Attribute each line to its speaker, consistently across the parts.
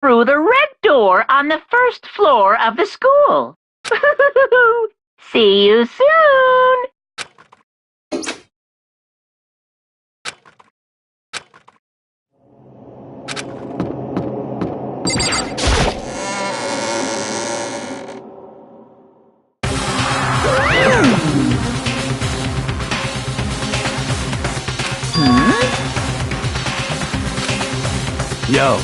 Speaker 1: through the red door on the first floor of the school. See you soon.
Speaker 2: Yo.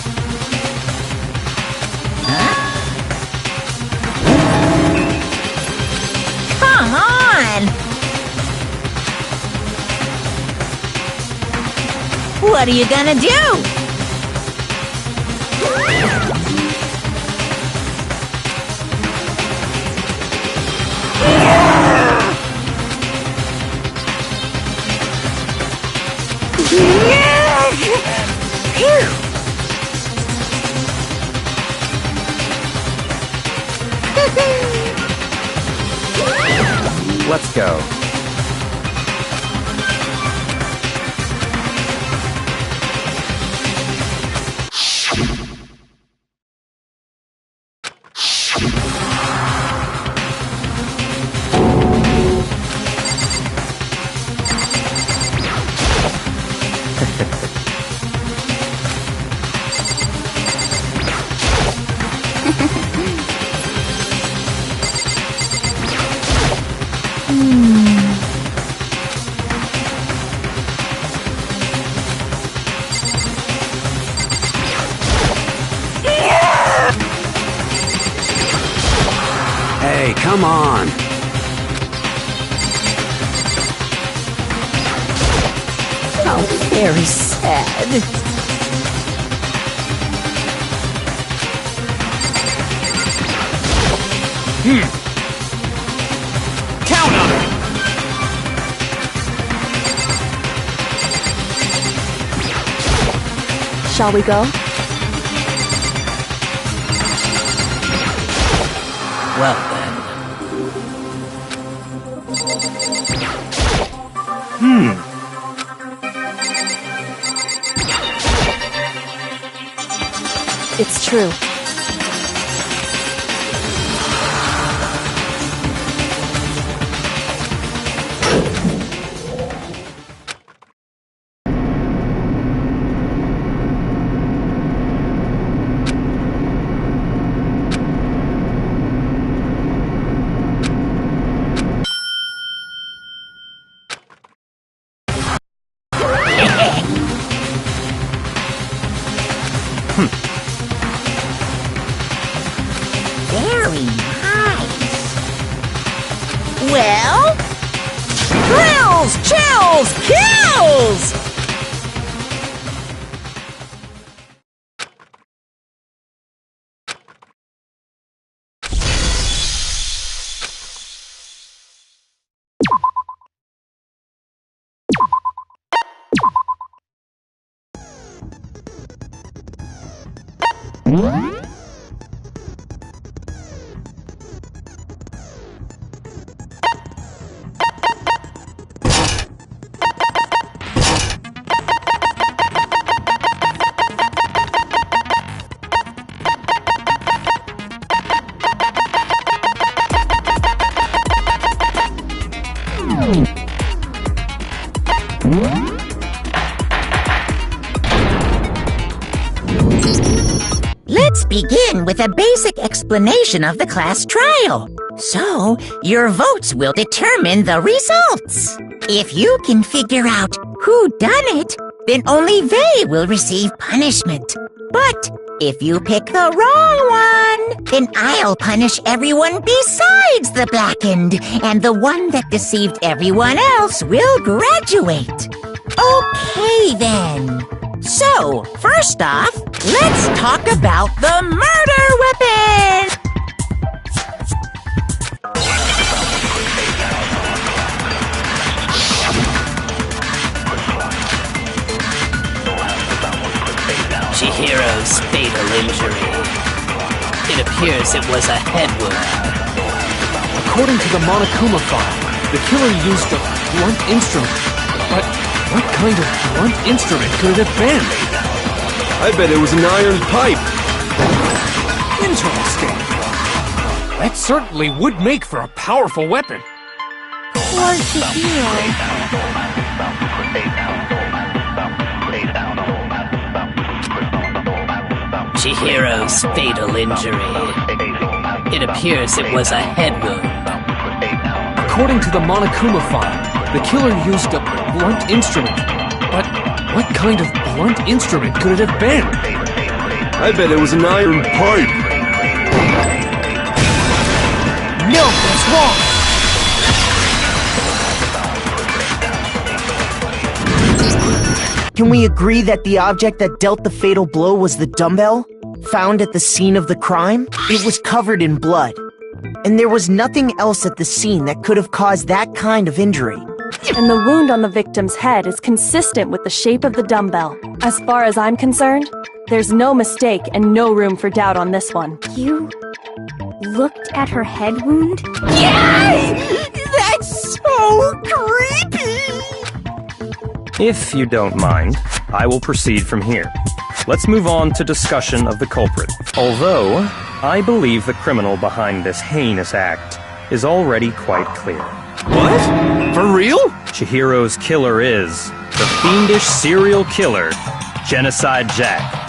Speaker 3: Come on! What are you gonna do?
Speaker 2: Let's go. Hey, come on!
Speaker 3: Oh, very sad.
Speaker 2: Count on it!
Speaker 4: Shall we go?
Speaker 2: Well then.
Speaker 4: It's true.
Speaker 3: Very nice. Well, thrills, chills, kills! Let's begin with a basic explanation of the class trial. So, your votes will determine the results. If you can figure out who done it, then only they will receive punishment. But if you pick the wrong one, then I'll punish everyone besides the blackened, and the one that deceived everyone else will graduate. Okay, then. So, first off, let's talk about the murder weapon!
Speaker 5: Chihiro's fatal injury. It appears it was a head wound.
Speaker 6: According to the Monokuma file, the killer used a blunt instrument. But what kind of blunt instrument could it have been?
Speaker 2: I bet it was an iron pipe.
Speaker 6: Interesting. That certainly would make for a powerful weapon.
Speaker 4: Poor Chihiro.
Speaker 5: Chihiro's fatal injury. It appears it was a head wound.
Speaker 6: According to the Monokuma file, the killer used a blunt instrument. But what kind of blunt instrument could it have been?
Speaker 7: I bet it was an iron pipe.
Speaker 6: No, that's wrong!
Speaker 8: Can we agree that the object that dealt the fatal blow was the dumbbell? Found at the scene of the crime? It was covered in blood. And there was nothing else at the scene that could have caused that kind of injury.
Speaker 4: And the wound on the victim's head is consistent with the shape of the dumbbell. As far as I'm concerned, there's no mistake and no room for doubt on this one.
Speaker 9: You looked at her head wound?
Speaker 3: Yes! That's so creepy!
Speaker 10: If you don't mind, I will proceed from here. Let's move on to discussion of the culprit. Although, I believe the criminal behind this heinous act is already quite clear.
Speaker 2: What? For real?
Speaker 10: Chihiro's killer is the fiendish serial killer, Genocide Jack.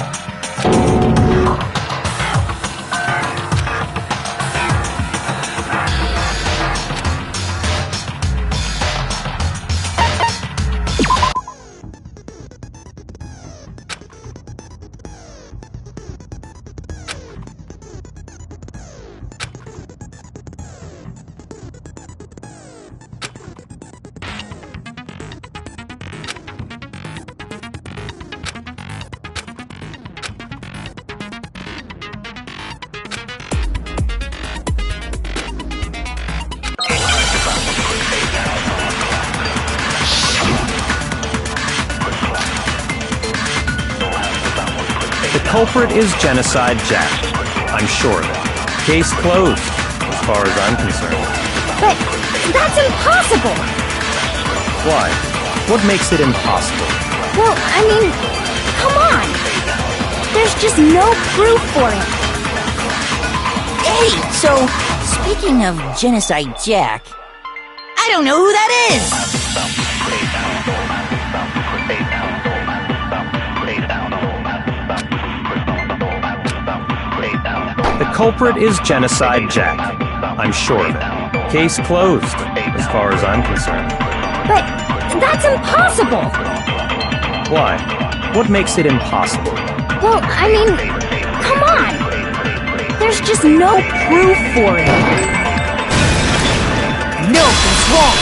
Speaker 10: The culprit is Genocide Jack. I'm sure of it. Case closed, as far as I'm concerned.
Speaker 9: But that's impossible!
Speaker 10: Why? What makes it impossible?
Speaker 9: Well, I mean, come on! There's just no proof for it.
Speaker 3: Hey, so, speaking of Genocide Jack, I don't know who that is!
Speaker 10: The culprit is Genocide Jack. I'm sure of it. Case closed, as far as I'm concerned.
Speaker 9: But that's impossible!
Speaker 10: Why? What makes it impossible?
Speaker 9: Well, I mean, come on! There's just no proof for it.
Speaker 8: No, that's wrong!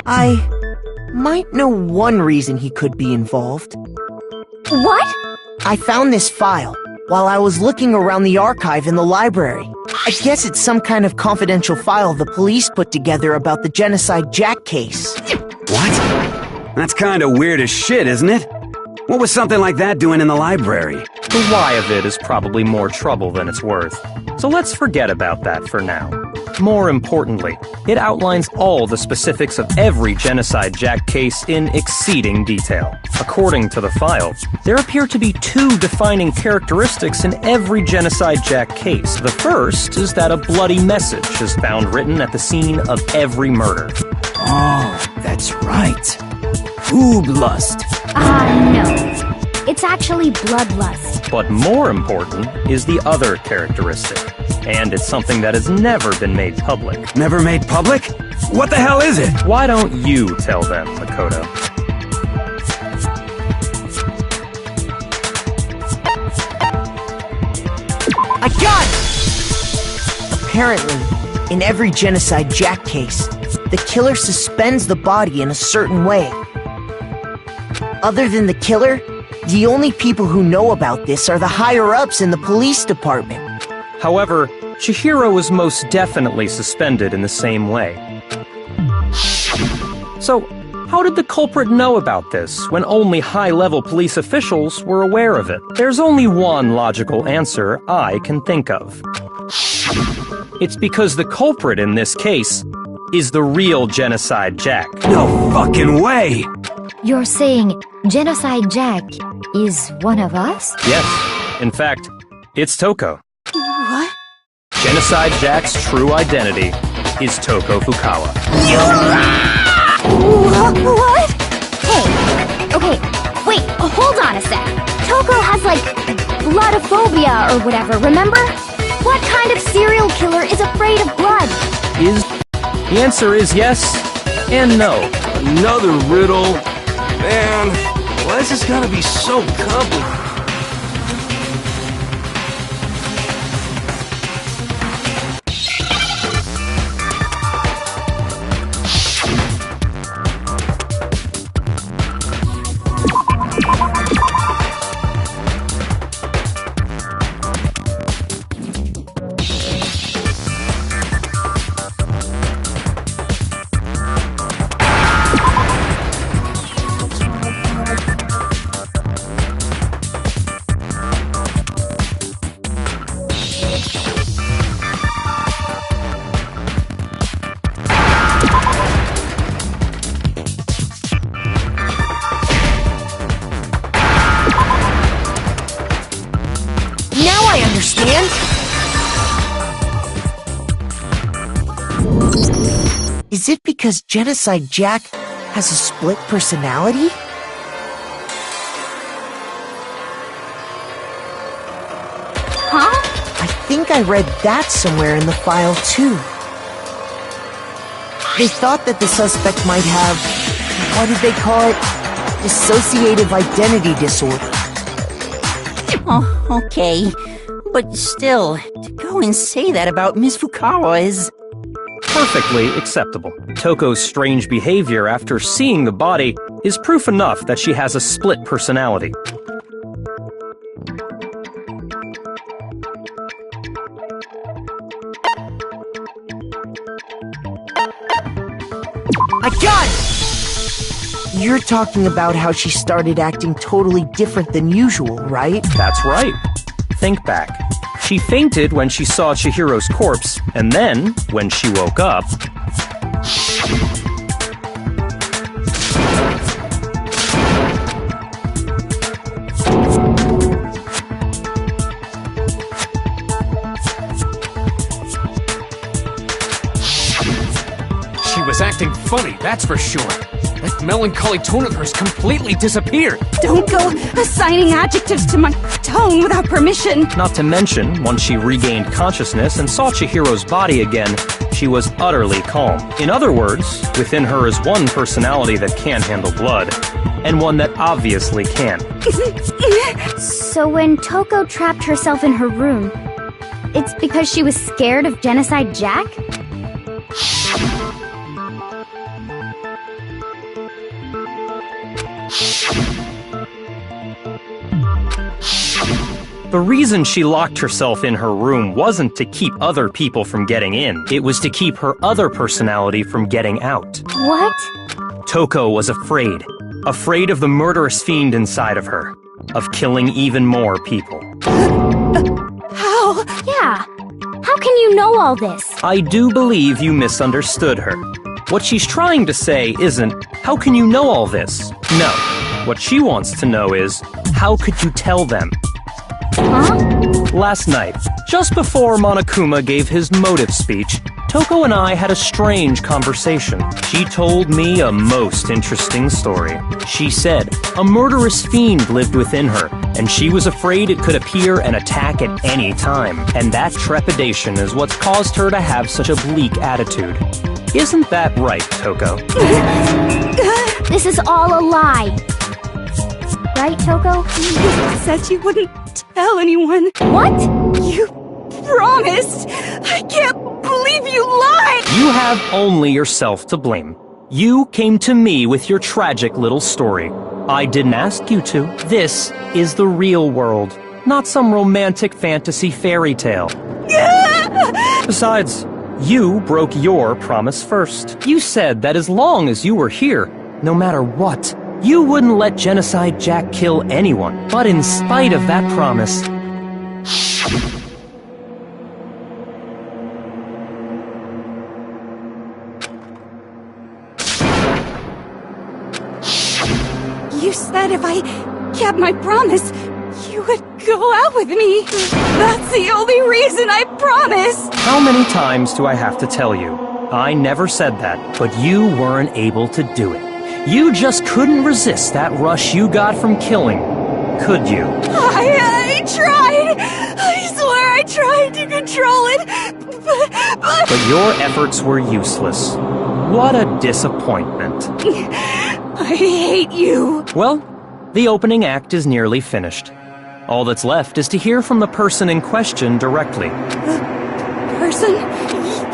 Speaker 8: I might know one reason he could be involved.
Speaker 9: What?
Speaker 8: I found this file while I was looking around the archive in the library. I guess it's some kind of confidential file the police put together about the Genocide Jack case.
Speaker 2: What? That's kinda weird as shit, isn't it? What was something like that doing in the library?
Speaker 10: The why of it is probably more trouble than it's worth. So let's forget about that for now. More importantly, it outlines all the specifics of every Genocide Jack case in exceeding detail. According to the file, there appear to be two defining characteristics in every Genocide Jack case. The first is that a bloody message is found written at the scene of every murder.
Speaker 2: Oh, that's right. Food lust.
Speaker 9: No. It's actually bloodlust.
Speaker 10: But more important is the other characteristic. And it's something that has never been made public.
Speaker 2: Never made public? What the hell is it?
Speaker 10: Why don't you tell them, Makoto?
Speaker 8: I got it! Apparently, in every Genocide Jack case, the killer suspends the body in a certain way. Other than the killer, the only people who know about this are the higher-ups in the police department.
Speaker 10: However, Chihiro was most definitely suspended in the same way. So, how did the culprit know about this when only high-level police officials were aware of it? There's only one logical answer I can think of. It's because the culprit in this case is the real Genocide Jack.
Speaker 2: No fucking way!
Speaker 9: You're saying Genocide Jack is one of us?
Speaker 10: Yes. In fact, it's Toko.
Speaker 9: What?
Speaker 10: Genocide Jack's true identity is Toko Fukawa.
Speaker 9: What? Hey, okay, wait, hold on a sec. Toko has, like, bloodophobia or whatever, remember? What kind of serial killer is afraid of blood?
Speaker 10: The answer is yes and no.
Speaker 7: Another riddle? Man, why is this gotta be so complicated?
Speaker 8: Is it because Genocide Jack has a split personality?
Speaker 9: Huh?
Speaker 8: I think I read that somewhere in the file, too. They thought that the suspect might have, what did they call it? Dissociative identity disorder.
Speaker 3: Oh, okay. But still, to go and say that about Miss Fukawa is...
Speaker 10: Perfectly acceptable. Toko's strange behavior after seeing the body is proof enough that she has a split personality.
Speaker 8: I got it! You're talking about how she started acting totally different than usual, right?
Speaker 10: That's right. Think back. She fainted when she saw Chihiro's corpse, and then, when she woke up...
Speaker 6: She was acting funny, that's for sure. That melancholy tone of hers completely disappeared.
Speaker 11: Don't go assigning adjectives to my tone without permission.
Speaker 10: Not to mention, once she regained consciousness and saw Chihiro's body again, she was utterly calm. In other words, within her is one personality that can't handle blood, and one that obviously can.
Speaker 9: So when Toko trapped herself in her room, it's because she was scared of Genocide Jack?
Speaker 10: The reason she locked herself in her room wasn't to keep other people from getting in. It was to keep her other personality from getting out.
Speaker 9: What?
Speaker 10: Toko was afraid. Afraid of the murderous fiend inside of her. Of killing even more people.
Speaker 9: How? Yeah. How can you know all this?
Speaker 10: I do believe you misunderstood her. What she's trying to say isn't, how can you know all this? No. What she wants to know is, how could you tell them?
Speaker 9: Huh?
Speaker 10: Last night, just before Monokuma gave his motive speech, Toko and I had a strange conversation. She told me a most interesting story. She said a murderous fiend lived within her, and she was afraid it could appear and attack at any time. And that trepidation is what's caused her to have such a bleak attitude. Isn't that right, Toko?
Speaker 9: This is all a lie. Right, Toko?
Speaker 11: You said you wouldn't tell anyone.
Speaker 9: What?
Speaker 11: You promised! I can't believe you lied!
Speaker 10: You have only yourself to blame. You came to me with your tragic little story. I didn't ask you to. This is the real world, not some romantic fantasy fairy tale. Besides, you broke your promise first. You said that as long as you were here, no matter what, you wouldn't let Genocide Jack kill anyone. But in spite of that promise...
Speaker 11: if I kept my promise, you would go out with me. That's the only reason I promised.
Speaker 10: How many times do I have to tell you? I never said that, but you weren't able to do it. You just couldn't resist that rush you got from killing, could you?
Speaker 11: I tried. I swear I tried to control it,
Speaker 10: But your efforts were useless. What a disappointment.
Speaker 11: I hate you.
Speaker 10: Well, the opening act is nearly finished. All that's left is to hear from the person in question directly.
Speaker 11: Person,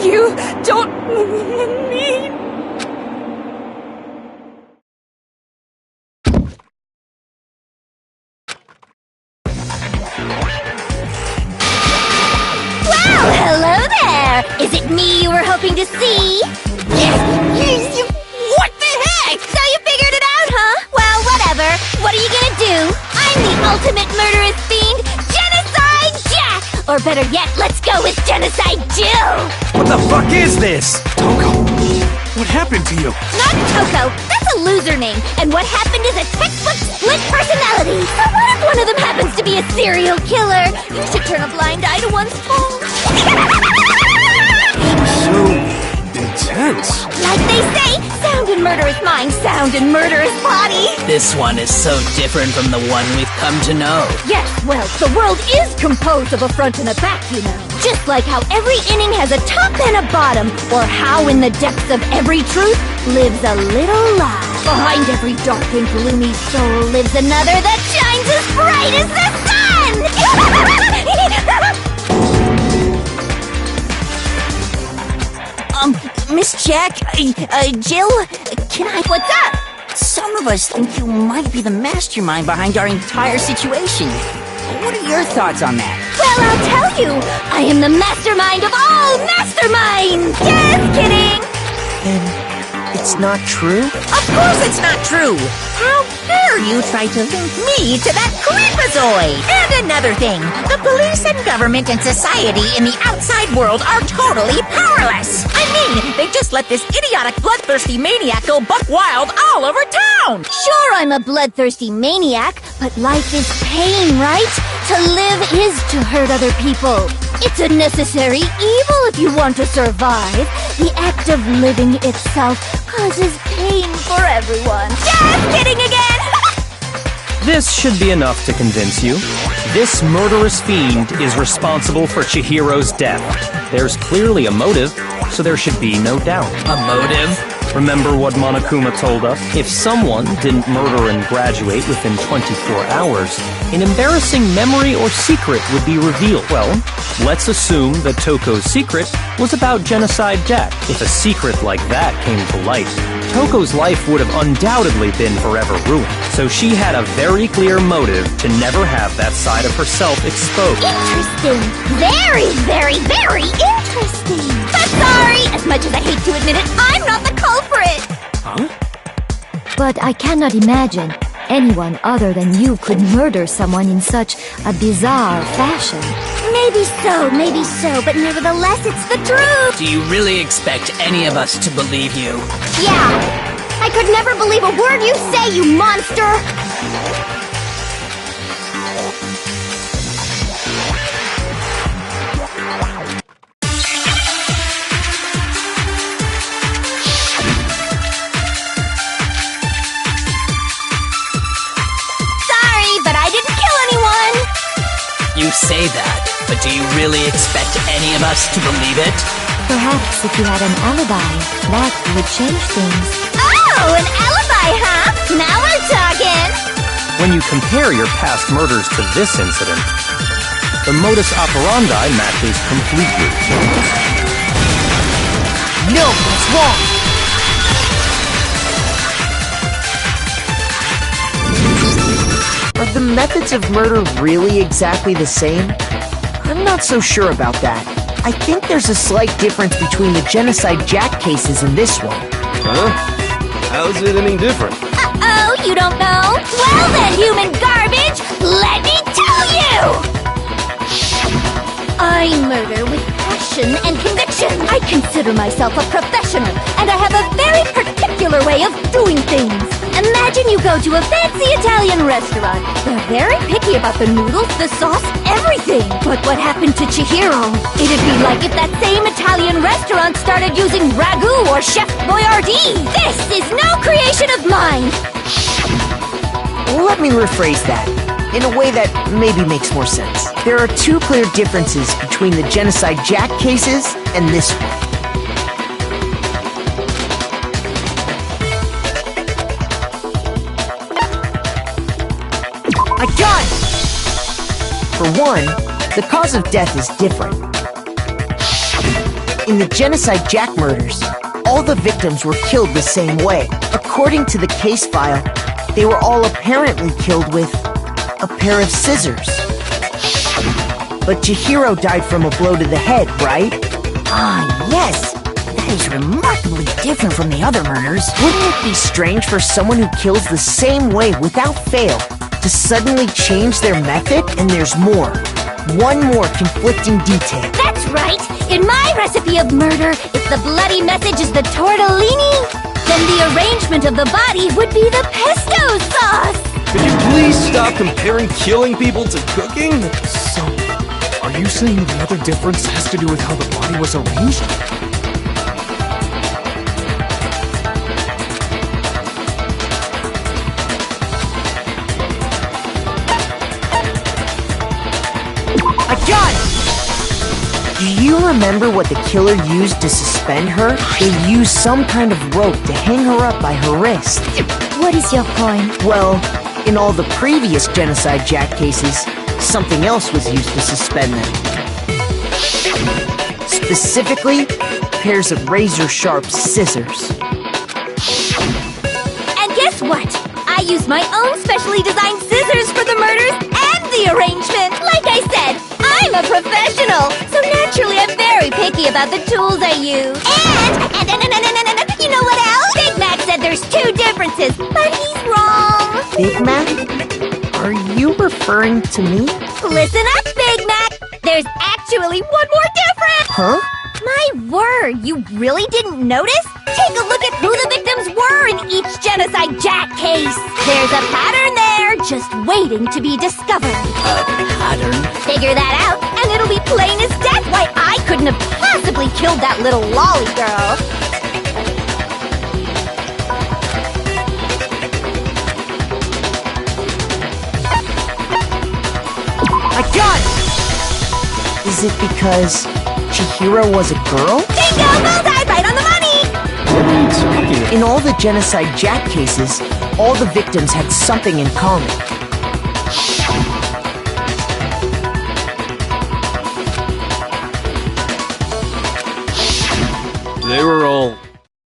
Speaker 11: you don't mean...
Speaker 9: Well, hello there! Is it me you were hoping to see? What the heck? So you figured it out, huh? Well, whatever. What are you gonna do? I'm the ultimate murderous fiend, Genocide Jack! Or better yet, let's go with Genocide Jill!
Speaker 2: What the fuck is this?
Speaker 7: Toko, what happened to you?
Speaker 9: Not Toko. That's a loser name. And what happened is a textbook split personality. So what if one of them happens to be a serial killer? You should turn a blind eye to one's fault.
Speaker 7: So intense.
Speaker 9: Like they say, sound in murderous mind, sound in murderous body.
Speaker 5: This one is so different from the one we've come to know.
Speaker 9: Yes, well, the world is composed of a front and a back, you know. Just like how every inning has a top and a bottom, or how in the depths of every truth lives a little lie. Behind every dark and gloomy soul lives another that shines as bright as the sun!
Speaker 3: Miss Jack, Jill, can I...
Speaker 9: What's up?
Speaker 3: Some of us think you might be the mastermind behind our entire situation. What are your thoughts on that?
Speaker 9: Well, I'll tell you, I am the mastermind of all masterminds! Just kidding!
Speaker 8: And it's not true?
Speaker 3: Of course it's not true! How dare you try to link me to that creepazoid? And another thing, the police and government and society in the outside world are totally powerless! I mean, they just let this idiotic bloodthirsty maniac go buck wild all over town!
Speaker 9: Sure, I'm a bloodthirsty maniac, but life is pain, right? To live is to hurt other people. It's a necessary evil if you want to survive. The act of living itself causes pain for everyone. Just kidding again!
Speaker 10: This should be enough to convince you. This murderous fiend is responsible for Chihiro's death. There's clearly a motive, so there should be no doubt.
Speaker 5: A motive?
Speaker 10: Remember what Monokuma told us? If someone didn't murder and graduate within 24 hours, an embarrassing memory or secret would be revealed. Well, let's assume that Toko's secret was about Genocide Jack. If a secret like that came to light, Toko's life would have undoubtedly been forever ruined. So she had a very clear motive to never have that side of herself exposed.
Speaker 9: Interesting. Very, very, very interesting. But sorry, as much as I hate to admit it, I'm not the culprit.
Speaker 10: Huh?
Speaker 12: But I cannot imagine anyone other than you could murder someone in such a bizarre fashion.
Speaker 9: Maybe so, but nevertheless, it's the truth.
Speaker 5: Do you really expect any of us to believe you?
Speaker 9: Yeah. I could never believe a word you say, you monster. Sorry, but I didn't kill anyone.
Speaker 5: You say that, but do you really expect any of us to believe it?
Speaker 12: Perhaps if you had an alibi, that would change things.
Speaker 9: Oh, an alibi, huh? Now we're talking.
Speaker 10: When you compare your past murders to this incident, the modus operandi matches completely.
Speaker 8: No, that's wrong! Are the methods of murder really exactly the same? I'm not so sure about that. I think there's a slight difference between the Genocide Jack cases and this one.
Speaker 7: Huh? How's it any different?
Speaker 9: Uh-oh, you don't know? Well then, human garbage, let me tell you! I murder with passion and conviction. I consider myself a professional, and I have a very particular way of doing things. Imagine
Speaker 12: Imagine you go to a fancy Italian restaurant. They're very picky about the noodles, the sauce, everything. But what happened to Chihiro? It'd be like if that same Italian restaurant started using ragu or Chef Boyardee. This is no creation of mine.
Speaker 8: Let me rephrase that in a way that maybe makes more sense. There are two clear differences between the Genocide Jack cases and this one. I got it! For one, the cause of death is different. In the Genocide Jack murders, all the victims were killed the same way. According to the case file, they were all apparently killed with a pair of scissors. But Chihiro died from a blow to the head, right?
Speaker 3: Ah, yes. That is remarkably different from the other murders.
Speaker 8: Wouldn't it be strange for someone who kills the same way without fail to suddenly change their method? And there's more. One more conflicting detail.
Speaker 12: That's right! In my recipe of murder, if the bloody message is the tortellini, then the arrangement of the body would be the pesto sauce!
Speaker 7: Could you please stop comparing killing people to cooking?
Speaker 6: So, are you saying the other difference has to do with how the body was arranged?
Speaker 8: I got it! Do you remember what the killer used to suspend her? They used some kind of rope to hang her up by her wrist.
Speaker 12: What is your point?
Speaker 8: Well, in all the previous Genocide Jack cases, something else was used to suspend them. Specifically, pairs of razor-sharp scissors.
Speaker 12: And guess what? I used my own specially designed scissors for the murders and the arrangement. Like I said, I'm a professional, so naturally I'm very picky about the tools I use. And you know what else? Big Mac said there's two differences, but he's wrong.
Speaker 8: Big Mac? Are you referring to me?
Speaker 12: Listen up, Big Mac. There's actually one more difference.
Speaker 8: Huh?
Speaker 12: My word, you really didn't notice? Take a look at who the victims were in each Genocide Jack case. There's a pattern there, just waiting to be discovered.
Speaker 5: A pattern?
Speaker 12: Figure that out, and it'll be plain as death why I couldn't have possibly killed that little lolly girl.
Speaker 8: I got it! Is it because Chihiro was a girl?
Speaker 12: Bingo! Bullseye! Right on the money!
Speaker 7: What are you talking about?
Speaker 8: In all the Genocide Jack cases, all the victims had something in common.
Speaker 7: They were all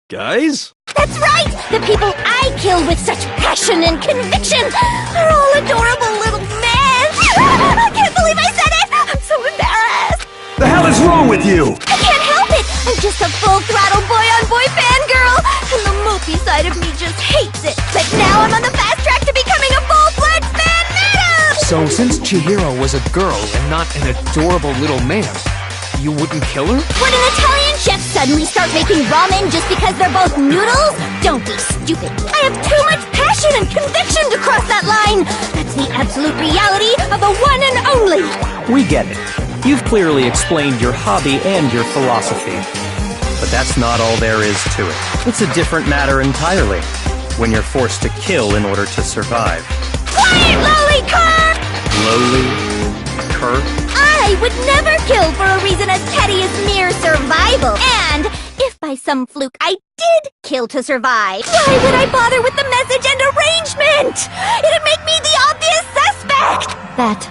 Speaker 7: guys?
Speaker 12: That's right! The people I kill with such passion and conviction are all adorable little men! I can't believe I said it! I'm so embarrassed!
Speaker 2: The hell is wrong with you?
Speaker 12: I can't help it! I'm just a full-throttle boy-on-boy fangirl! And the mopey side of me just hates it! But now I'm on the fast track to becoming a full-fledged fan madam!
Speaker 6: So, since Chihiro was a girl and not an adorable little man, you wouldn't kill her?
Speaker 12: Would an Italian chef suddenly start making ramen just because they're both noodles? Don't be stupid. I have too much passion and conviction to cross that line. That's the absolute reality of the one and only.
Speaker 10: We get it. You've clearly explained your hobby and your philosophy. But that's not all there is to it. It's a different matter entirely, when you're forced to kill in order to survive.
Speaker 12: Quiet, lowly cur!
Speaker 10: Lowly? Cur?
Speaker 12: I would never kill for a reason as petty as mere survival. And if by some fluke I did kill to survive, why would I bother with the message and arrangement? It'd make me the obvious suspect! That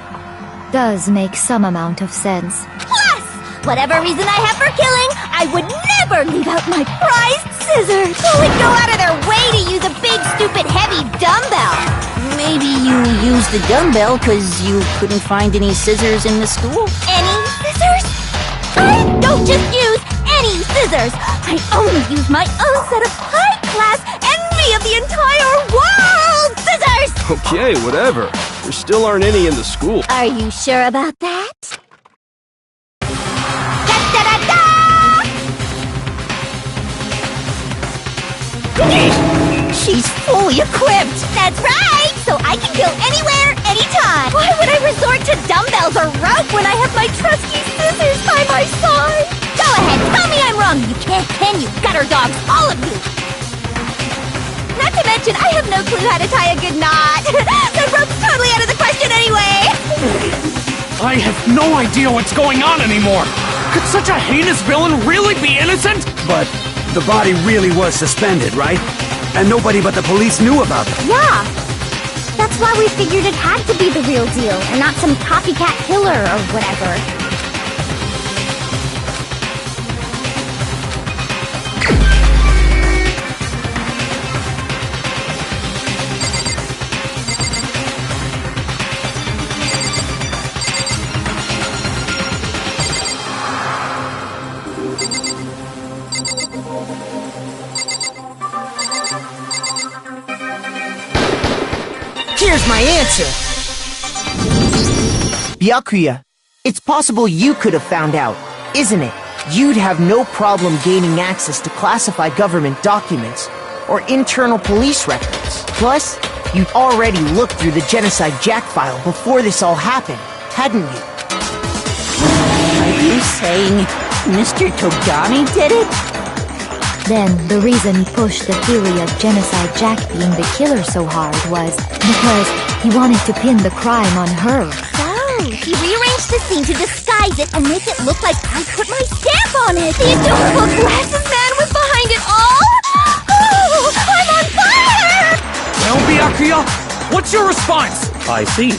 Speaker 13: does make some amount of sense.
Speaker 12: Plus, whatever reason I have for killing, I would never leave out my prized scissors. Who would go out of their way to use a big, stupid, heavy dumbbell?
Speaker 3: Maybe you used the dumbbell because you couldn't find any scissors in the school?
Speaker 12: Any scissors? I don't just use any scissors. I only use my own set of high-class, envy of the entire world scissors!
Speaker 7: Okay, whatever. There still aren't any in the school.
Speaker 12: Are you sure about that?
Speaker 3: she's fully equipped.
Speaker 12: That's right! So I can go anywhere, anytime! Why would I resort to dumbbells or rope when I have my trusty scissors by my side? Go ahead, tell me I'm wrong! You can't, can you? Gutter dogs, all of you! Not to mention, I have no clue how to tie a good knot! The rope's totally out of the question anyway!
Speaker 6: I have no idea what's going on anymore! Could such a heinous villain really be innocent?
Speaker 2: But the body really was suspended, right? And nobody but the police knew about it.
Speaker 9: Yeah! That's why we figured it had to be the real deal, and not some copycat killer or whatever.
Speaker 8: Here's my answer! Byakuya, it's possible you could have found out, isn't it? You'd have no problem gaining access to classified government documents or internal police records. Plus, you'd already looked through the Genocide Jack file before this all happened, hadn't you?
Speaker 3: Are you saying Mr. Togami did it?
Speaker 13: Then, the reason he pushed the theory of Genocide Jack being the killer so hard was because he wanted to pin the crime on her.
Speaker 12: So, he rearranged the scene to disguise it and make it look like I put my stamp on it! The adorable glasses man was behind it all! Oh, I'm on fire!
Speaker 6: Well, Byakuya, what's your response?
Speaker 10: I see.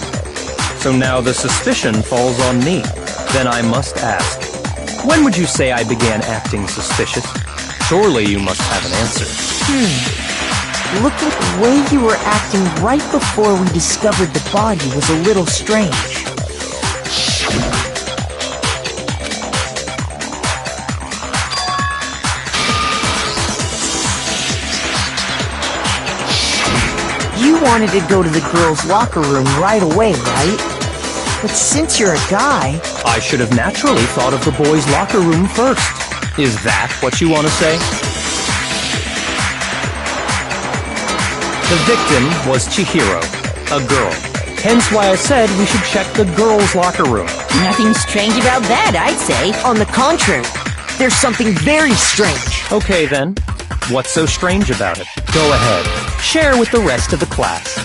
Speaker 10: So now the suspicion falls on me. Then I must ask, when would you say I began acting suspicious? Surely you must have an answer.
Speaker 8: Looking at the way you were acting right before we discovered the body was a little strange. You wanted to go to the girls' locker room right away, right? But since you're a guy...
Speaker 10: I should have naturally thought of the boys' locker room first. Is that what you want to say? The victim was Chihiro, a girl. Hence why I said we should check the girls' locker room.
Speaker 3: Nothing strange about that, I'd say.
Speaker 8: On the contrary, there's something very strange.
Speaker 10: Okay then, what's so strange about it? Go ahead, share with the rest of the class.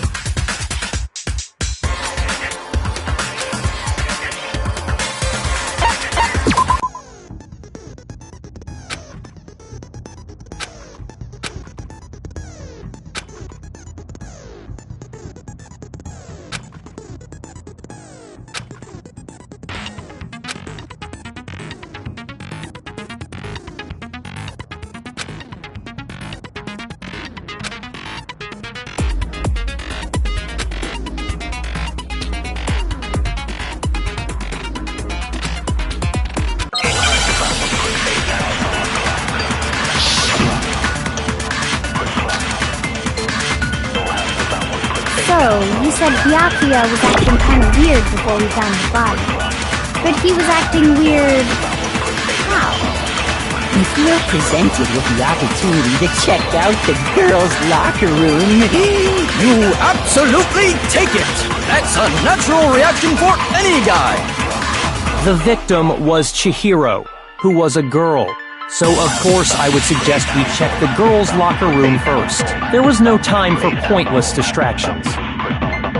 Speaker 9: So, you said Byakuya was acting kind of weird before we found the body. But he was acting weird... how?
Speaker 3: If you're presented with the opportunity to check out the girls' locker room,
Speaker 14: you absolutely take it! That's a natural reaction for any guy!
Speaker 10: The victim was Chihiro, who was a girl. So of course I would suggest we check the girls' locker room first. There was no time for pointless distractions.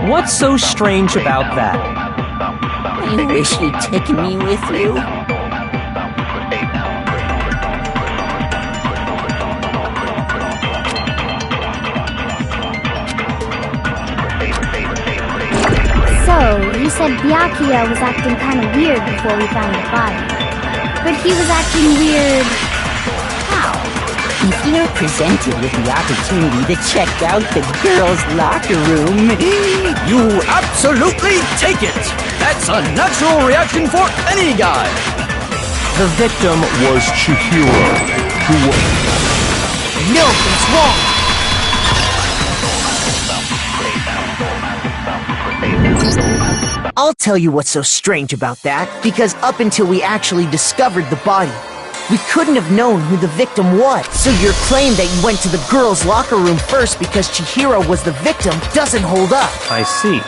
Speaker 10: What's so strange about that?
Speaker 3: I wish you'd taken me with you.
Speaker 9: So, you said Byakuya was acting kind of weird before we found the body. But he was acting weird... how?
Speaker 3: If you're presented with the opportunity to check out the girls' locker room,
Speaker 14: you absolutely take it! That's a natural reaction for any guy!
Speaker 10: The victim was Chihiro, who was...
Speaker 8: No, it's wrong! I'll tell you what's so strange about that, because up until we actually discovered the body, We couldn't have known who the victim was. So your claim that you went to the girls' locker room first because Chihiro was the victim doesn't hold up.
Speaker 10: I see.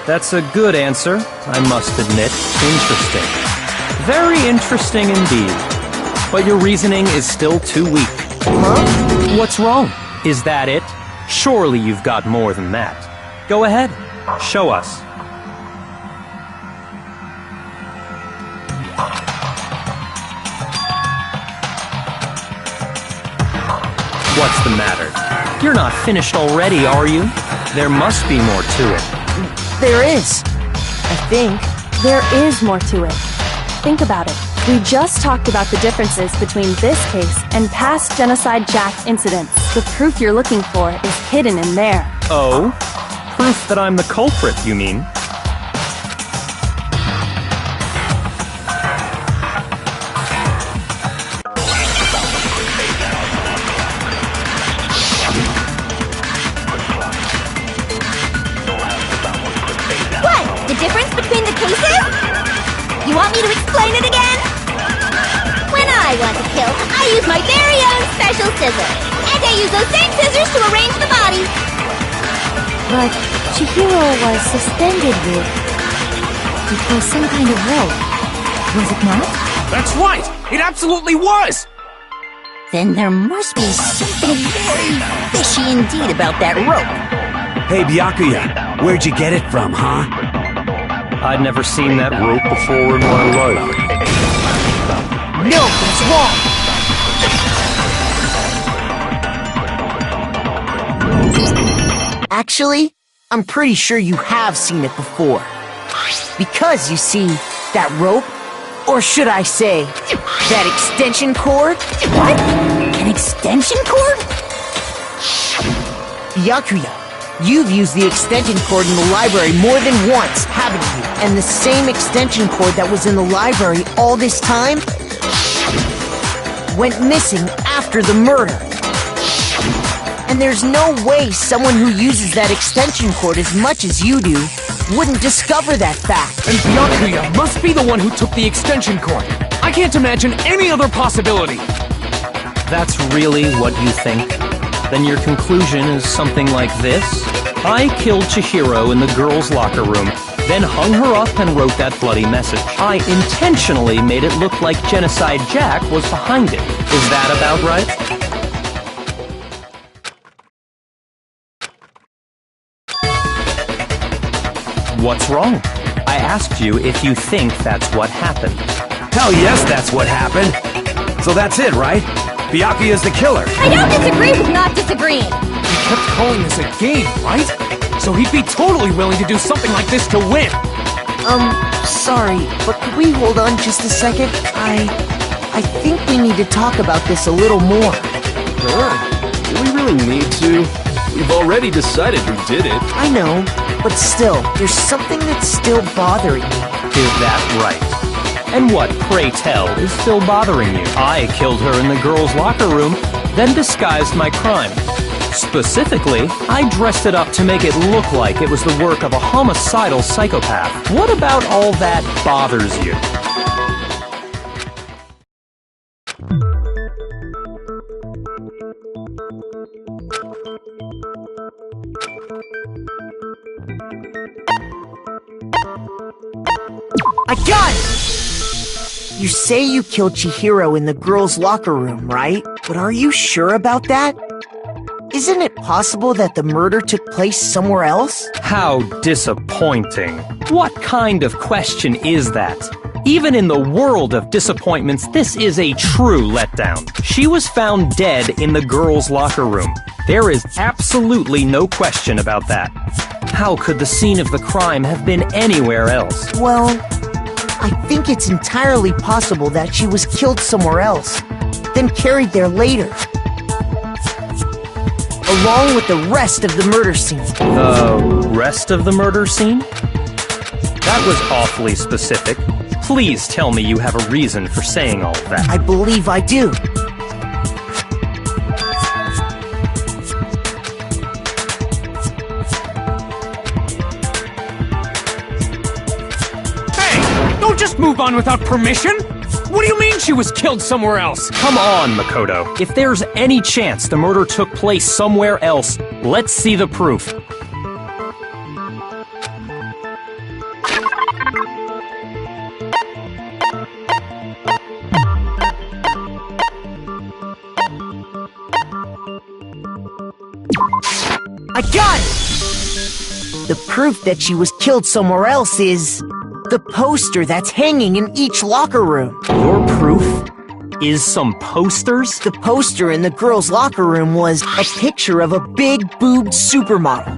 Speaker 10: That's a good answer, I must admit. Interesting. Very interesting indeed. But your reasoning is still too weak.
Speaker 8: Huh?
Speaker 10: What's wrong? Is that it? Surely you've got more than that. Go ahead. Show us. What's the matter? You're not finished already, are you? There must be more to it.
Speaker 8: There is. I think.
Speaker 4: There is more to it. Think about it. We just talked about the differences between this case and past Genocide Jack incidents. The proof you're looking for is hidden in there.
Speaker 10: Oh? Proof that I'm the culprit, you mean?
Speaker 12: What? The difference between the cases? You want me to explain it again? When I want to kill, I use my very own special scissors. And I use those same scissors to arrange the body.
Speaker 13: But Chihiro was suspended with... It was some kind of rope. Was it not?
Speaker 14: That's right! It absolutely was!
Speaker 3: Then there must be something very fishy indeed about that rope.
Speaker 2: Hey, Byakuya, where'd you get it from, huh?
Speaker 10: I'd never seen that rope before in my life.
Speaker 8: No, that's wrong! Actually, I'm pretty sure you have seen it before. Because, you see, that rope, or should I say, that extension cord?
Speaker 3: What? An extension cord?
Speaker 8: Byakuya, you've used the extension cord in the library more than once, haven't you? And the same extension cord that was in the library all this time went missing after the murder. And there's no way someone who uses that extension cord as much as you do wouldn't discover that fact.
Speaker 6: And Byakuya must be the one who took the extension cord. I can't imagine any other possibility.
Speaker 10: That's really what you think? Then your conclusion is something like this? I killed Chihiro in the girls' locker room, then hung her up and wrote that bloody message. I intentionally made it look like Genocide Jack was behind it. Is that about right? What's wrong? I asked you if you think that's what happened.
Speaker 2: Hell yes, that's what happened. So that's it, right? Byakuya's the killer.
Speaker 12: I don't disagree with not disagreeing.
Speaker 6: He kept calling this a game, right? So he'd be totally willing to do something like this to win.
Speaker 8: Sorry, but could we hold on just a second? I think we need to talk about this a little more.
Speaker 7: Sure. Do we really need to? We've already decided who did it.
Speaker 8: I know, but still, there's something that's still bothering me.
Speaker 10: Is that right? And what, pray tell, is still bothering you? I killed her in the girls' locker room, then disguised my crime. Specifically, I dressed it up to make it look like it was the work of a homicidal psychopath. What about all that bothers you?
Speaker 8: I got it! You say you killed Chihiro in the girls' locker room, right? But are you sure about that? Isn't it possible that the murder took place somewhere else?
Speaker 10: How disappointing. What kind of question is that? Even in the world of disappointments, this is a true letdown. She was found dead in the girls' locker room. There is absolutely no question about that. How could the scene of the crime have been anywhere else?
Speaker 8: Well, I think it's entirely possible that she was killed somewhere else, then carried there later, along with the rest of the murder scene.
Speaker 10: The rest of the murder scene? That was awfully specific. Please tell me you have a reason for saying all of that.
Speaker 8: I believe I do.
Speaker 6: Hey! Don't just move on without permission! What do you mean she was killed somewhere else?
Speaker 10: Come on, Makoto. If there's any chance the murder took place somewhere else, let's see the proof.
Speaker 8: I got it! The proof that she was killed somewhere else is the poster that's hanging in each locker room.
Speaker 10: Your proof is some posters?
Speaker 8: The poster in the girls' locker room was a picture of a big-boobed supermodel.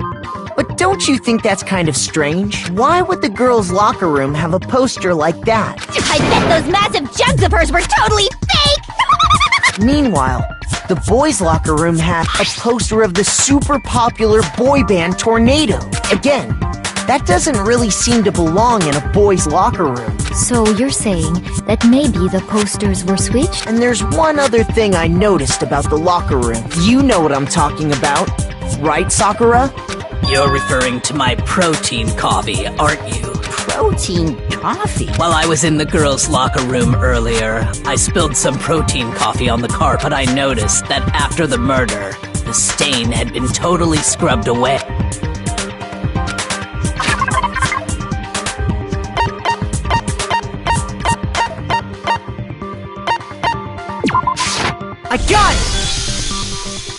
Speaker 8: But don't you think that's kind of strange? Why would the girls' locker room have a poster like that?
Speaker 12: I bet those massive jugs of hers were totally fake!
Speaker 8: Meanwhile, the boys' locker room had a poster of the super popular boy band Tornado. Again, that doesn't really seem to belong in a boys' locker room.
Speaker 13: So you're saying that maybe the posters were switched?
Speaker 8: And there's one other thing I noticed about the locker room. You know what I'm talking about, right, Sakura?
Speaker 5: You're referring to my protein coffee, aren't you?
Speaker 3: Protein coffee?
Speaker 5: While I was in the girls' locker room earlier, I spilled some protein coffee on the carpet. I noticed that after the murder, the stain had been totally scrubbed away.
Speaker 8: I got it!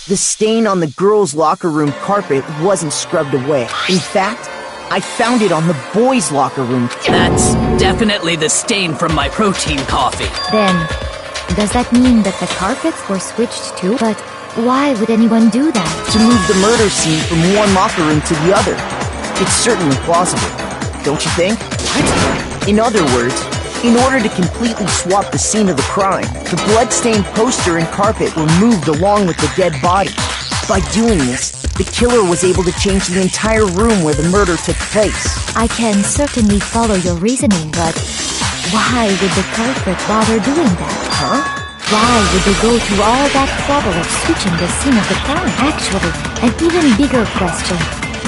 Speaker 8: The stain on the girls' locker room carpet wasn't scrubbed away. In fact, I found it on the boys' locker room.
Speaker 5: That's definitely the stain from my protein coffee.
Speaker 13: Then, does that mean that the carpets were switched too? But why would anyone do that?
Speaker 8: To move the murder scene from one locker room to the other. It's certainly plausible, don't you think? What? In other words, in order to completely swap the scene of the crime, the blood-stained poster and carpet were moved along with the dead body. By doing this, the killer was able to change the entire room where the murder took place.
Speaker 13: I can certainly follow your reasoning, but why would the culprit bother doing that?
Speaker 8: Huh?
Speaker 13: Why would they go through all that trouble of switching the scene of the crime? Actually, an even bigger question.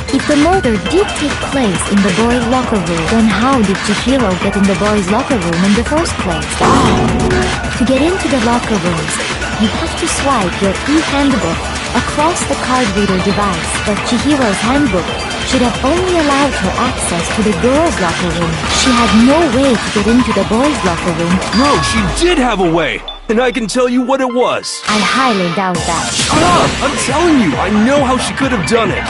Speaker 13: If the murder did take place in the boys' locker room, then how did Chihiro get in the boys' locker room in the first place? To get into the locker rooms, you have to swipe your e-handbook across the card reader device, but Chihiro's handbook should have only allowed her access to the girls' locker room. She had no way to get into the boys' locker room.
Speaker 7: No, she did have a way! And I can tell you what it was.
Speaker 13: I highly doubt that.
Speaker 7: Shut up! I'm telling you, I know how she could have done it.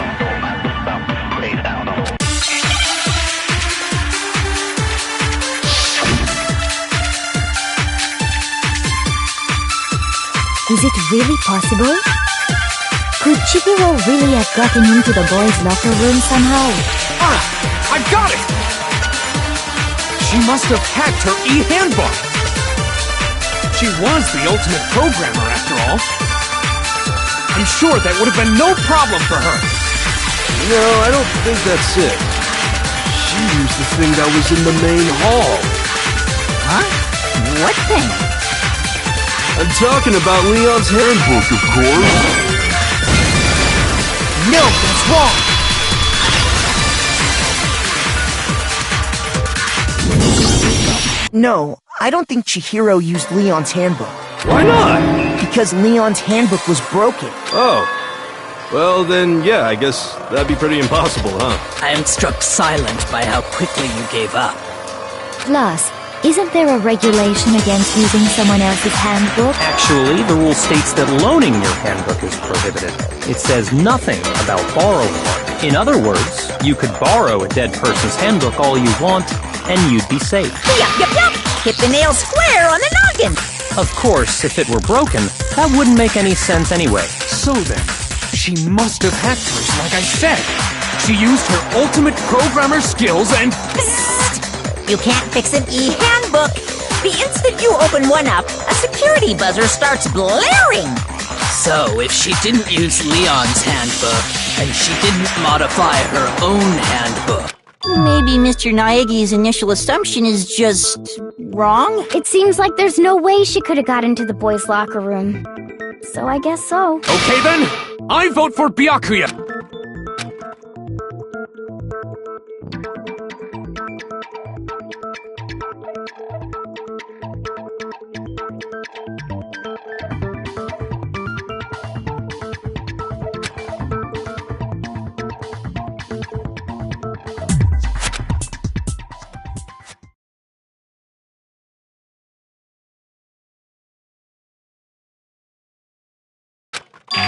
Speaker 13: Is it really possible? Could Chihiro really have gotten into the boys' locker room somehow?
Speaker 6: Ah! I've got it! She must have hacked her e-handbook! She was the ultimate programmer, after all. I'm sure that would have been no problem for her.
Speaker 7: No, I don't think that's it. She used the thing that was in the main hall.
Speaker 3: Huh? What thing?
Speaker 7: I'm talking about Leon's handbook, of course.
Speaker 8: No, that's wrong! No, I don't think Chihiro used Leon's handbook.
Speaker 7: Why not?
Speaker 8: Because Leon's handbook was broken.
Speaker 7: Oh. Well, then, yeah, I guess that'd be pretty impossible, huh?
Speaker 5: I am struck silent by how quickly you gave up.
Speaker 13: Plus, isn't there a regulation against using someone else's handbook?
Speaker 10: Actually, the rule states that loaning your handbook is prohibited. It says nothing about borrowing one. In other words, you could borrow a dead person's handbook all you want, and you'd be safe.
Speaker 3: Yup. Hit the nail square on the noggin.
Speaker 10: Of course, if it were broken, that wouldn't make any sense anyway.
Speaker 6: So then, she must have hacked hers like I said. She used her ultimate programmer skills and...
Speaker 3: You can't fix an e-handbook. The instant you open one up, a security buzzer starts blaring.
Speaker 5: So, if she didn't use Leon's handbook, and she didn't modify her own handbook...
Speaker 3: Maybe Mr. Naegi's initial assumption is just wrong?
Speaker 9: It seems like there's no way she could have got into the boys' locker room. So I guess so.
Speaker 6: Okay then, I vote for Byakuya.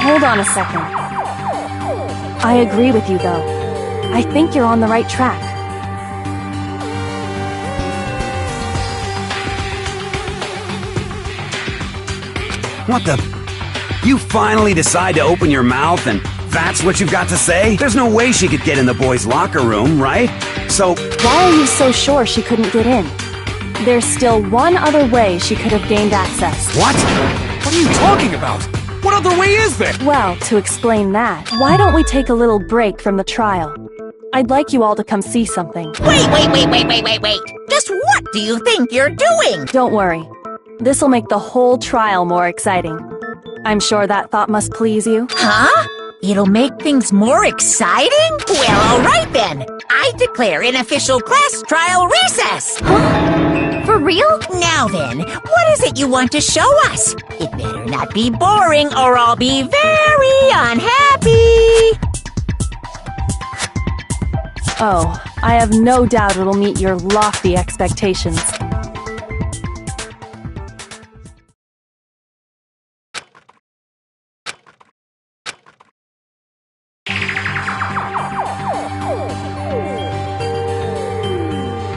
Speaker 4: Hold on a second. I agree with you, though. I think you're on the right track.
Speaker 2: What the? You finally decide to open your mouth and that's what you've got to say? There's no way she could get in the boys' locker room, right? So...
Speaker 4: Why are you so sure she couldn't get in? There's still one other way she could have gained access.
Speaker 6: What? What are you talking about? What other way is there?
Speaker 4: Well, to explain that, why don't we take a little break from the trial? I'd like you all to come see something.
Speaker 3: Wait! Just what do you think you're doing?
Speaker 4: Don't worry. This'll make the whole trial more exciting. I'm sure that thought must please you.
Speaker 3: Huh? It'll make things more exciting? Well, alright then. I declare an official class trial recess.
Speaker 9: Huh? For real?
Speaker 3: Now then, what is it you want to show us? It better not be boring or I'll be very unhappy.
Speaker 4: Oh, I have no doubt it'll meet your lofty expectations.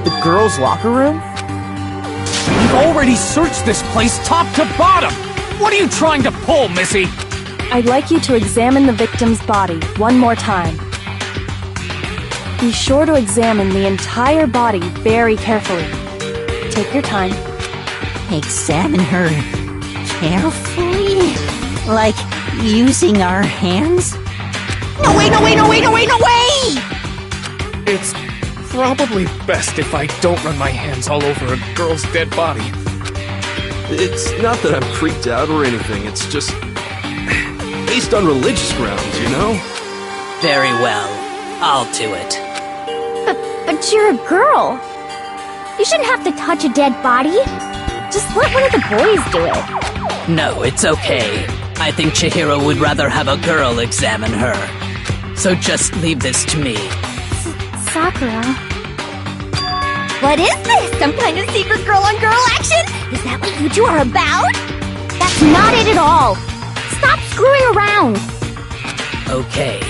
Speaker 8: The girls' locker room?
Speaker 6: We've already searched this place top to bottom! What are you trying to pull, Missy?
Speaker 4: I'd like you to examine the victim's body one more time. Be sure to examine the entire body very carefully. Take your time.
Speaker 3: Examine her carefully? Like using our hands? No way!
Speaker 6: It's probably best if I don't run my hands all over a girl's dead body.
Speaker 7: It's not that I'm freaked out or anything, it's just... based on religious grounds, you know?
Speaker 5: Very well. I'll do it.
Speaker 9: But you're a girl. You shouldn't have to touch a dead body. Just let one of the boys do it.
Speaker 5: No, it's okay. I think Chihiro would rather have a girl examine her. So just leave this to me.
Speaker 9: Sakura. What is this? Some kind of secret girl-on-girl action? Is that what you two are about? That's not it at all. Stop screwing around.
Speaker 5: Okay,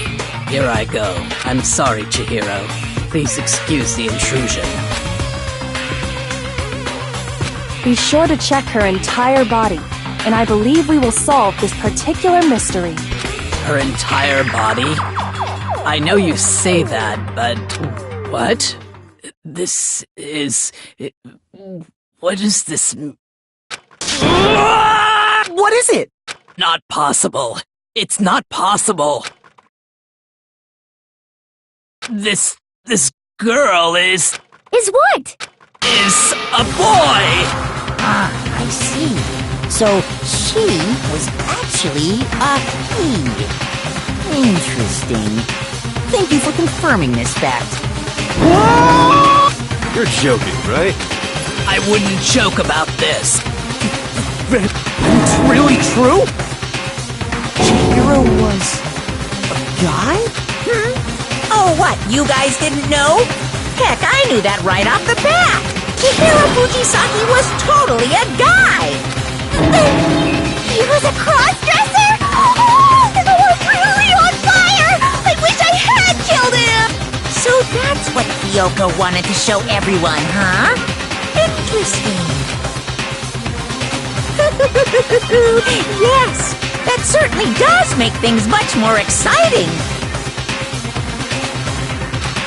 Speaker 5: here I go. I'm sorry, Chihiro. Please excuse the intrusion.
Speaker 4: Be sure to check her entire body, and I believe we will solve this particular mystery.
Speaker 5: Her entire body? I know you say that, but... what? This is... what is this...
Speaker 8: What is it?
Speaker 5: Not possible. It's not possible. This girl is...
Speaker 9: Is what?
Speaker 5: Is a boy!
Speaker 3: Ah, I see. So, she was actually a he. Interesting. Thank you for confirming this fact.
Speaker 7: You're joking, right?
Speaker 5: I wouldn't joke about this.
Speaker 6: That's really true?
Speaker 8: Chihiro was... a guy?
Speaker 3: Oh, what? You guys didn't know? Heck, I knew that right off the bat. Chihiro Fujisaki was totally a guy.
Speaker 9: He was a cross-dresser? Oh, the world's really on fire! I wish I had killed him!
Speaker 3: So that's what Kyoko wanted to show everyone, huh? Interesting. Yes, that certainly does make things much more exciting.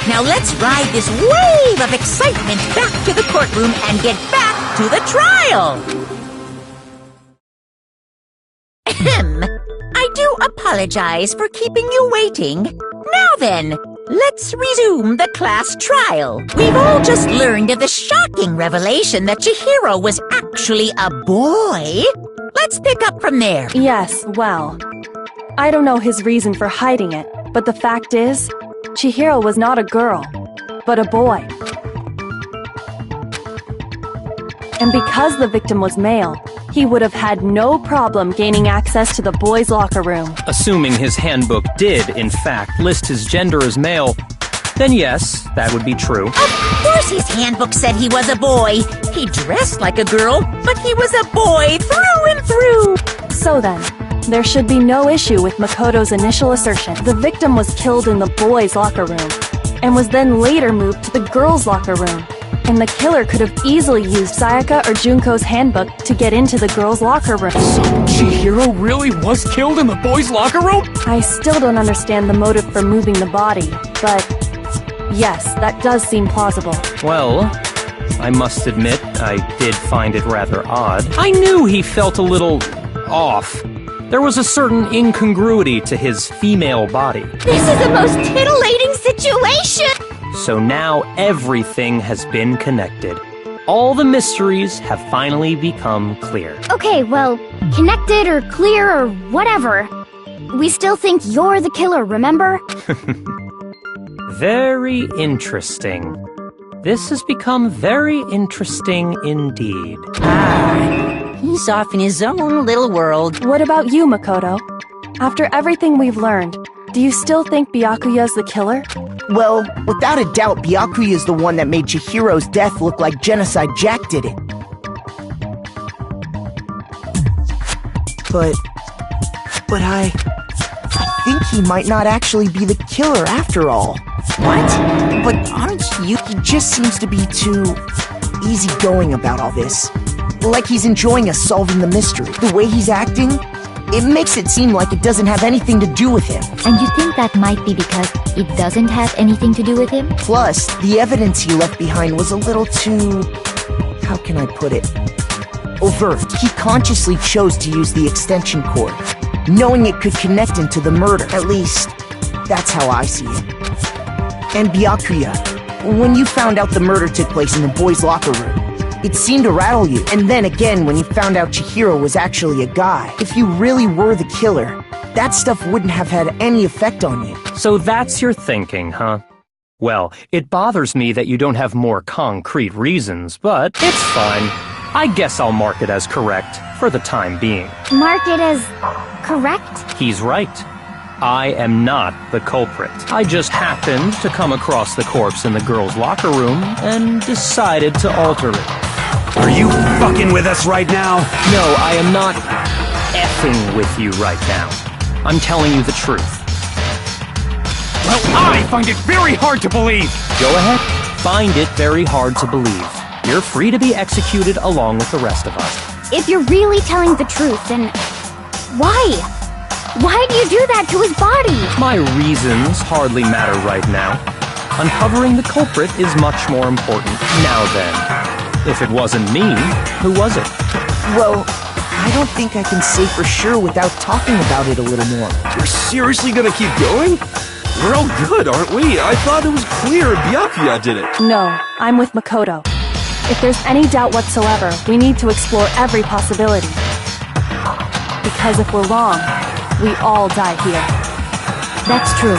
Speaker 3: Now let's ride this wave of excitement back to the courtroom and get back to the trial. I do apologize for keeping you waiting. Now then, let's resume the class trial. We've all just learned of the shocking revelation that Chihiro was actually a boy. Let's pick up from there.
Speaker 4: Yes, well, I don't know his reason for hiding it, but the fact is, Chihiro was not a girl, but a boy. And because the victim was male, he would have had no problem gaining access to the boys' locker room.
Speaker 10: Assuming his handbook did, in fact, list his gender as male, then yes, that would be true.
Speaker 3: Of course his handbook said he was a boy. He dressed like a girl, but he was a boy through and through.
Speaker 4: So then, There should be no issue with Makoto's initial assertion. The victim was killed in the boys' locker room, and was then later moved to the girls' locker room. And the killer could have easily used Sayaka or Junko's handbook to get into the girls' locker room.
Speaker 6: So Chihiro really was killed in the boys' locker room?
Speaker 4: I still don't understand the motive for moving the body, but yes, that does seem plausible.
Speaker 10: Well, I must admit, I did find it rather odd. I knew he felt a little off. There was a certain incongruity to his female body.
Speaker 12: This is the most titillating situation!
Speaker 10: So now everything has been connected. All the mysteries have finally become clear.
Speaker 9: Okay, well, connected or clear or whatever. We still think you're the killer, remember?
Speaker 10: Very interesting. This has become very interesting indeed.
Speaker 3: He's off in his own little world.
Speaker 4: What about you, Makoto? After everything we've learned, do you still think Byakuya's the killer?
Speaker 8: Well, without a doubt, Byakuya is the one that made Chihiro's death look like Genocide Jack did it. But I think he might not actually be the killer after all.
Speaker 3: What? But aren't you...
Speaker 8: He just seems to be too easygoing about all this. Like he's enjoying us solving the mystery. The way he's acting, it makes it seem like it doesn't have anything to do with him.
Speaker 13: And you think that might be because it doesn't have anything to do with him?
Speaker 8: Plus, the evidence he left behind was a little too... how can I put it? Overt. He consciously chose to use the extension cord, knowing it could connect him to the murder. At least, that's how I see it. And Byakuya, when you found out the murder took place in the boys' locker room, it seemed to rattle you. And then again, when you found out Chihiro was actually a guy. If you really were the killer, that stuff wouldn't have had any effect on you.
Speaker 10: So that's your thinking, huh? Well, it bothers me that you don't have more concrete reasons, but it's fine. I guess I'll mark it as correct for the time being.
Speaker 9: Mark it as correct?
Speaker 10: He's right. I am not the culprit. I just happened to come across the corpse in the girls' locker room and decided to alter it.
Speaker 2: Are you fucking with us right now?
Speaker 10: No, I am not effing with you right now. I'm telling you the truth.
Speaker 6: Well, I find it very hard to believe!
Speaker 10: Go ahead. Find it very hard to believe. You're free to be executed along with the rest of us.
Speaker 9: If you're really telling the truth, then why? Why do you do that to his body?
Speaker 10: My reasons hardly matter right now. Uncovering the culprit is much more important. Now then, if it wasn't me, who was it?
Speaker 8: Well, I don't think I can say for sure without talking about it a little more.
Speaker 7: You're seriously gonna keep going? We're all good, aren't we? I thought it was clear Byakuya did it.
Speaker 4: No, I'm with Makoto. If there's any doubt whatsoever, we need to explore every possibility. Because if we're wrong, we all die here.
Speaker 13: That's true.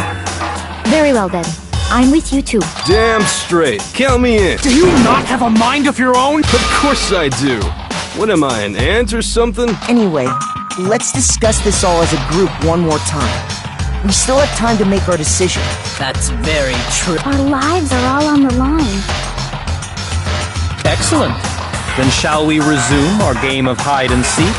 Speaker 13: Very well then. I'm with you too.
Speaker 7: Damn straight. Count me in.
Speaker 6: Do you not have a mind of your own?
Speaker 7: Of course I do. What am I, an ant or something?
Speaker 8: Anyway, let's discuss this all as a group one more time. We still have time to make our decision.
Speaker 5: That's very true.
Speaker 9: Our lives are all on the line.
Speaker 10: Excellent. Then shall we resume our game of hide and seek?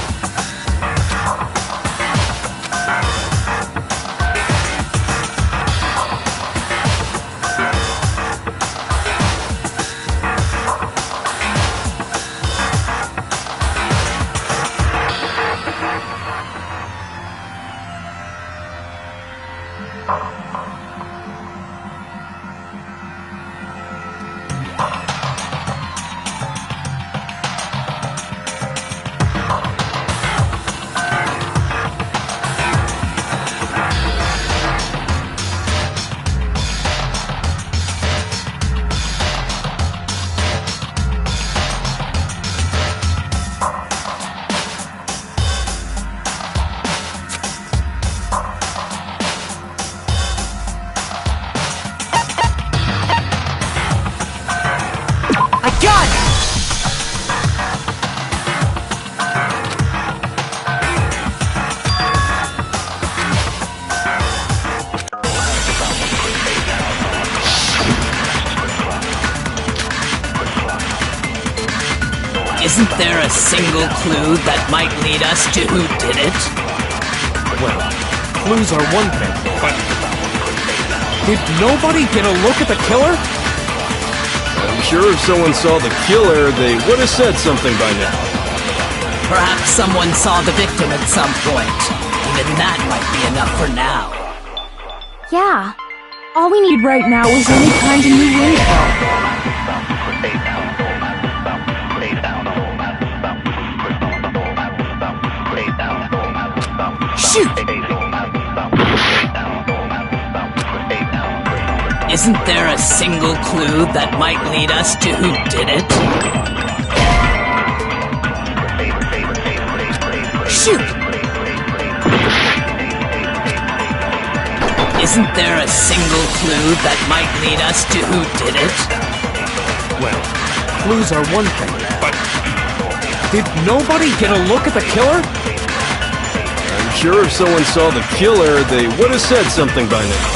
Speaker 5: Isn't there a single clue that might lead us to who did it?
Speaker 6: Well, clues are one thing, but... Did nobody get a look at the killer?
Speaker 7: I'm sure if someone saw the killer, they would have said something by now.
Speaker 5: Perhaps someone saw the victim at some point. Even that might be enough for now.
Speaker 4: Yeah. All we need right now is any kind of new info.
Speaker 8: Shoot!
Speaker 5: Isn't there a single clue that might lead us to who did it?
Speaker 8: Shoot!
Speaker 5: Isn't there a single clue that might lead us to who did it?
Speaker 6: Well, clues are one thing, but... Did nobody get a look at the killer?
Speaker 7: I'm sure if someone saw the killer, they would have said something by now.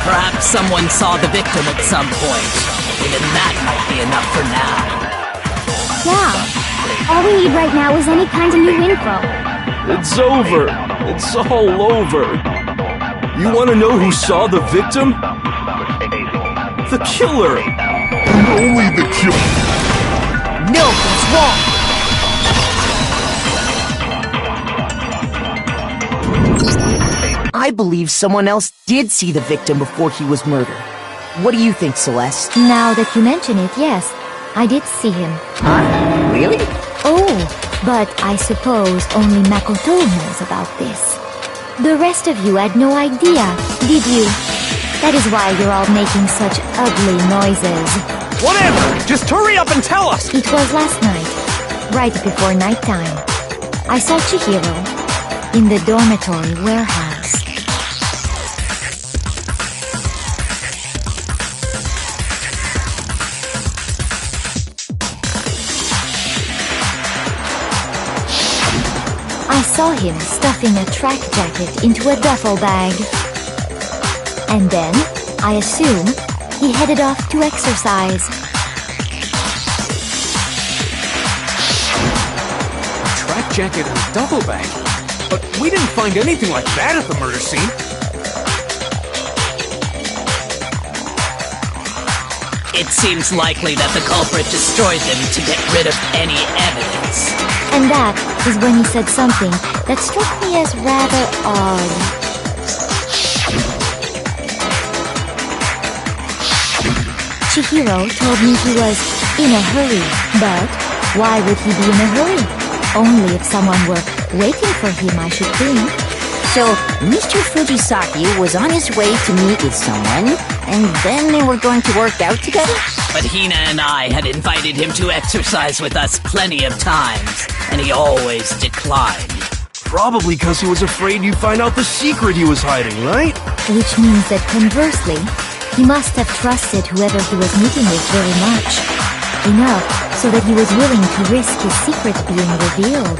Speaker 5: Perhaps someone saw the victim at some point. Even that might be enough for now.
Speaker 9: Yeah. All we need right now is any kind of new info.
Speaker 7: It's over. It's all over. You want to know who saw the victim? The killer. And only the killer.
Speaker 8: No, that's wrong. I believe someone else did see the victim before he was murdered. What do you think, Celeste?
Speaker 13: Now that you mention it, yes, I did see him.
Speaker 8: Huh? Really?
Speaker 13: Oh, but I suppose only Makoto knows about this. The rest of you had no idea, did you? That is why you're all making such ugly noises.
Speaker 6: Whatever! Just hurry up and tell us!
Speaker 13: It was last night, right before nighttime. I saw Chihiro in the dormitory warehouse. I saw him stuffing a track jacket into a duffel bag. And then, I assume, he headed off to exercise.
Speaker 6: A track jacket and a duffel bag? But we didn't find anything like that at the murder scene.
Speaker 5: It seems likely that the culprit destroyed them to get rid of any evidence.
Speaker 13: And that is when he said something that struck me as rather odd. Chihiro told me he was in a hurry, but why would he be in a hurry? Only if someone were waiting for him, I should think.
Speaker 3: So, Mr. Fujisaki was on his way to meet with someone, and then they were going to work out together?
Speaker 5: But Hina and I had invited him to exercise with us plenty of times, and he always declined.
Speaker 7: Probably because he was afraid you'd find out the secret he was hiding, right?
Speaker 13: Which means that conversely, he must have trusted whoever he was meeting with very much. Enough so that he was willing to risk his secret being revealed.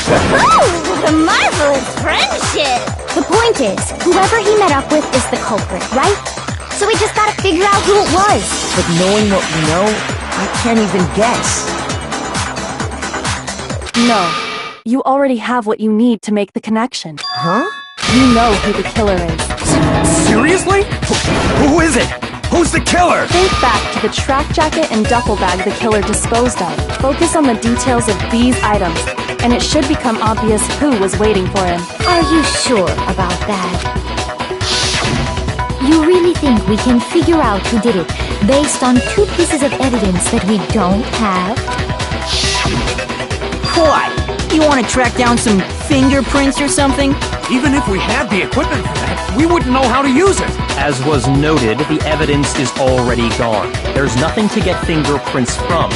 Speaker 12: What a marvelous friendship!
Speaker 9: The point is, whoever he met up with is the culprit, right? So we just gotta figure out who it was.
Speaker 8: But knowing what we know, I can't even guess.
Speaker 4: No. You already have what you need to make the connection.
Speaker 8: Huh?
Speaker 4: You know who the killer is.
Speaker 6: Seriously?
Speaker 2: Who is it? Who's the killer?
Speaker 4: Think back to the track jacket and duffel bag the killer disposed of. Focus on the details of these items, and it should become obvious who was waiting for him.
Speaker 13: Are you sure about that? You really think we can figure out who did it based on 2 pieces of evidence that we don't have?
Speaker 3: What? You want to track down some fingerprints or something?
Speaker 6: Even if we had the equipment for that, we wouldn't know how to use it.
Speaker 10: As was noted, the evidence is already gone. There's nothing to get fingerprints from.